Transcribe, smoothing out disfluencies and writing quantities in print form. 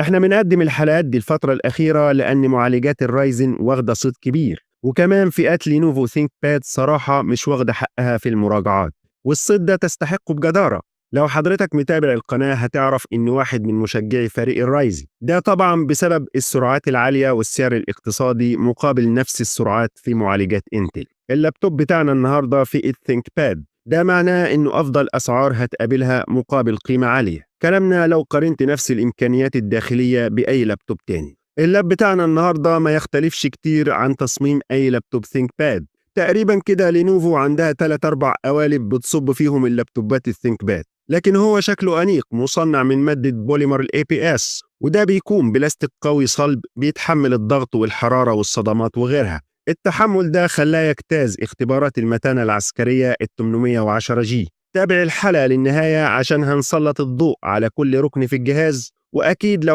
احنا بنقدم الحلقات دي الفترة الأخيرة لأن معالجات الرايزن واخدة صيت كبير، وكمان فئات لينوفو ثينك باد صراحة مش واخدة حقها في المراجعات، والصيت ده تستحقه بجدارة. لو حضرتك متابع القناة هتعرف إن واحد من مشجعي فريق الرايزن ده طبعا بسبب السرعات العالية والسعر الاقتصادي مقابل نفس السرعات في معالجات انتل. اللابتوب بتاعنا النهاردة فئة ثينك باد، ده معناه إنه أفضل أسعار هتقابلها مقابل قيمة عالية. كلامنا لو قارنت نفس الإمكانيات الداخلية بأي لابتوب تاني. اللاب بتاعنا النهاردة ما يختلفش كتير عن تصميم أي لابتوب ثينك باد. تقريبا كده لينوفو عندها 3-4 قوالب بتصب فيهم اللابتوبات الثينك باد، لكن هو شكله أنيق مصنع من مادة بوليمر الاي بي اس، وده بيكون بلاستيك قوي صلب بيتحمل الضغط والحرارة والصدمات وغيرها. التحمل ده خلاه يجتاز اختبارات المتانة العسكرية ال 810 جي. تابع الحلقة للنهاية عشان هنسلط الضوء على كل ركن في الجهاز، وأكيد لو